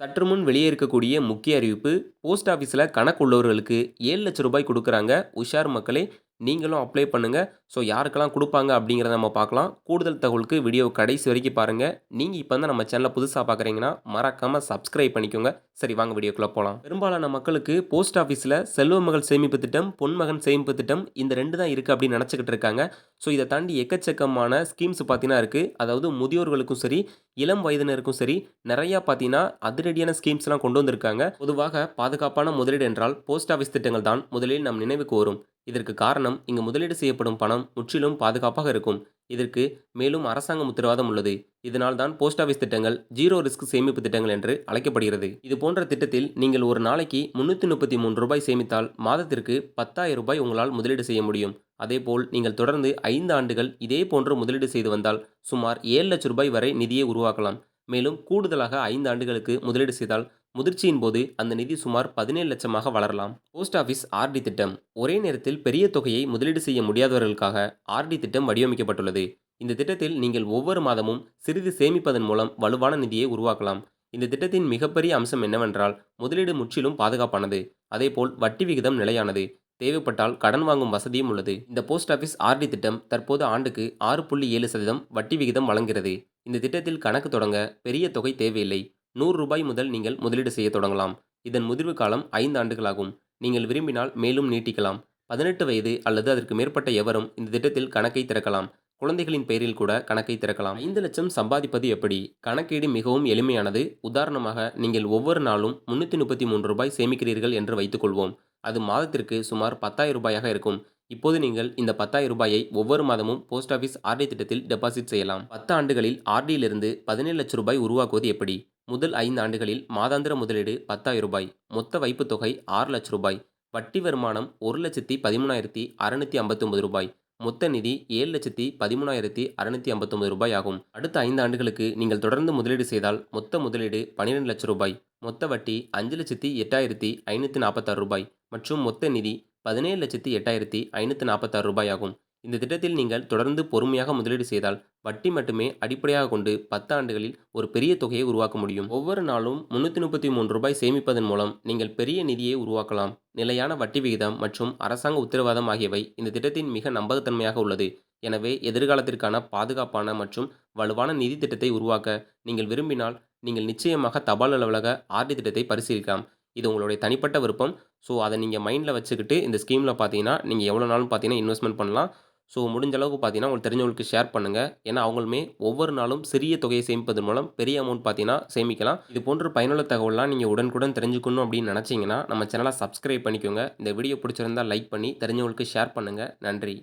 சற்று முன் வெளியே இருக்கக்கூடிய முக்கிய அறிவிப்பு. போஸ்ட் ஆஃபீஸில் கணக்கு உள்ளவர்களுக்கு ரூ. 7,00,000 கொடுக்குறாங்க. உஷார் மக்களே, நீங்களும் அப்ளை பண்ணுங்க. ஸோ யாருக்கெல்லாம் கொடுப்பாங்க அப்படிங்கிறத நம்ம பார்க்கலாம். கூடுதல் தகவலுக்கு வீடியோ கடைசி வரைக்கும் பாருங்க. நீங்க இப்போ தான் நம்ம சேனலை புதுசா பார்க்குறீங்கன்னா மறக்காம சப்ஸ்கிரைப் பண்ணிக்கோங்க. சரி, வாங்க வீடியோக்குள்ள போலாம். பெரும்பாலான மக்களுக்கு போஸ்ட் ஆஃபீஸில் செல்வ மகள் சேமிப்பு திட்டம், பொன்மகன் சேமிப்பு திட்டம் இந்த 2 தான் இருக்கு அப்படின்னு நினச்சிக்கிட்டு இருக்காங்க. ஸோ இதை தாண்டி எக்கச்சக்கமான ஸ்கீம்ஸ் பார்த்தீங்கன்னா இருக்கு. அதாவது முதியோர்களுக்கும் சரி, இளம் வயதினருக்கும் சரி, நிறையா பார்த்தீங்கன்னா அதிரடியான ஸ்கீம்ஸ்லாம் கொண்டு வந்திருக்காங்க. பொதுவாக பாதுகாப்பான முதலீடு என்றால் போஸ்ட் ஆஃபீஸ் திட்டங்கள் தான் முதலில் நம் நினைவுக்கு வரும். இதற்கு காரணம், இங்கு முதலீடு செய்யப்படும் பணம் முற்றிலும் பாதுகாப்பாக இருக்கும். இதற்கு மேலும் அரசாங்கம் உத்தரவாதம் உள்ளது. இதனால் தான் போஸ்ட் ஆஃபீஸ் திட்டங்கள் ஜீரோ ரிஸ்க் சேமிப்பு திட்டங்கள் என்று அழைக்கப்படுகிறது. இது போன்ற திட்டத்தில் நீங்கள் ஒரு நாளைக்கு ரூ. 333 சேமித்தால் மாதத்திற்கு ரூ. 10,000 உங்களால் முதலீடு செய்ய முடியும். அதேபோல் நீங்கள் தொடர்ந்து 5 ஆண்டுகள் இதே போன்று முதலீடு செய்து வந்தால் சுமார் ரூ. 7,00,000 வரை நிதியை உருவாக்கலாம். மேலும் கூடுதலாக 5 ஆண்டுகளுக்கு முதலீடு செய்தால் முதிர்ச்சியின் போது அந்த நிதி சுமார் 17,00,000 வளரலாம். போஸ்ட் ஆஃபீஸ் ஆர்டி திட்டம். ஒரே நேரத்தில் பெரிய தொகையை முதலீடு செய்ய முடியாதவர்களுக்காக ஆர்டி திட்டம் வடிவமைக்கப்பட்டுள்ளது. இந்த திட்டத்தில் நீங்கள் ஒவ்வொரு மாதமும் சிறிது சேமிப்பதன் மூலம் வலுவான நிதியை உருவாக்கலாம். இந்த திட்டத்தின் மிகப்பெரிய அம்சம் என்னவென்றால், முதலீடு முற்றிலும் பாதுகாப்பானது. அதேபோல் வட்டி விகிதம் நிலையானது. தேவைப்பட்டால் கடன் வாங்கும் வசதியும் உள்ளது. இந்த போஸ்ட் ஆஃபீஸ் ஆர்டி திட்டம் தற்போது ஆண்டுக்கு 6.7% வட்டி விகிதம் வழங்குகிறது. இந்த திட்டத்தில் கணக்கு தொடங்க பெரிய தொகை தேவையில்லை. ரூ. 100 முதல் நீங்கள் முதலீடு செய்ய தொடங்கலாம். இதன் முதிர்வு காலம் 5 ஆண்டுகளாகும். நீங்கள் விரும்பினால் மேலும் நீட்டிக்கலாம். 18 வயது அல்லது அதற்கு மேற்பட்ட எவரும் இந்த திட்டத்தில் கணக்கை திறக்கலாம். குழந்தைகளின் பெயரில் கூட கணக்கை திறக்கலாம். 5,00,000 சம்பாதிப்பது எப்படி? கணக்கீடு மிகவும் எளிமையானது. உதாரணமாக, நீங்கள் ஒவ்வொரு நாளும் ரூ. 333 சேமிக்கிறீர்கள் என்று வைத்துக்கொள்வோம். அது மாதத்திற்கு சுமார் ரூ. 10,000 இருக்கும். இப்போது நீங்கள் இந்த ரூ. 10,000 ஒவ்வொரு மாதமும் போஸ்ட் ஆஃபீஸ் ஆர்டி திட்டத்தில் டெபாசிட் செய்யலாம். 10 ஆண்டுகளில் ஆர்டியிலிருந்து ரூ. 17,00,000 உருவாக்குவது எப்படி? முதல் 5 ஆண்டுகளில் மாதாந்திர முதலீடு ரூ. 10,000. மொத்த வைப்புத் தொகை ரூ. 6,00,000. வட்டி வருமானம் ரூ. 1,13,659. மொத்த நிதி ரூ. 7,13,659 ஆகும். அடுத்த 5 ஆண்டுகளுக்கு நீங்கள் தொடர்ந்து முதலீடு செய்தால் மொத்த முதலீடு ரூ. 12,00,000. மொத்த வட்டி ரூ. 5,08,546 மற்றும் மொத்த நிதி ரூ. 17,08,546 ஆகும். இந்த திட்டத்தில் நீங்கள் தொடர்ந்து பொறுமையாக முதலீடு செய்தால் வட்டி மட்டுமே அடிப்படையாக கொண்டு 10 ஆண்டுகளில் ஒரு பெரிய தொகையை உருவாக்க முடியும். ஒவ்வொரு நாளும் ரூ. 333 சேமிப்பதன் மூலம் நீங்கள் பெரிய நிதியை உருவாக்கலாம். நிலையான வட்டி விகிதம் மற்றும் அரசாங்க உத்தரவாதம் ஆகியவை இந்த திட்டத்தின் மிக நம்பகத்தன்மையாக உள்ளது. எனவே எதிர்காலத்திற்கான பாதுகாப்பான மற்றும் வலுவான நிதி திட்டத்தை உருவாக்க நீங்கள் விரும்பினால், நீங்கள் நிச்சயமாக தபால் அலுவலக ஆர்டி திட்டத்தை பரிசீலிக்கலாம். இது உங்களுடைய தனிப்பட்ட விருப்பம். ஸோ அதை நீங்கள் மைண்டில் வச்சுக்கிட்டு இந்த ஸ்கீமில் பார்த்தீங்கன்னா நீங்கள் எவ்வளோ நாளும் பார்த்தீங்கன்னா இன்வெஸ்ட்மெண்ட் பண்ணலாம். ஸோ முடிஞ்ச அளவுக்கு பார்த்தீங்கன்னா உங்களுக்கு தெரிஞ்சவங்களுக்கு ஷேர் பண்ணுங்கள். ஏன்னா அவங்களுமே ஒவ்வொரு நாளும் சிறிய தொகையை சேமிப்பதன் மூலம் பெரிய அமௌண்ட் பார்த்தீங்கன்னா சேமிக்கலாம். இது போன்ற பயனுள்ள தகவல்லாம் நீங்கள் உடனுக்குடன் தெரிஞ்சுக்கணும் அப்படின்னு நினச்சிங்கன்னா நம்ம சேனலை சப்ஸ்கிரைப் பண்ணிக்கோங்க. இந்த வீடியோ பிடிச்சிருந்தா லைக் பண்ணி தெரிஞ்சவங்களுக்கு ஷேர் பண்ணுங்கள். நன்றி.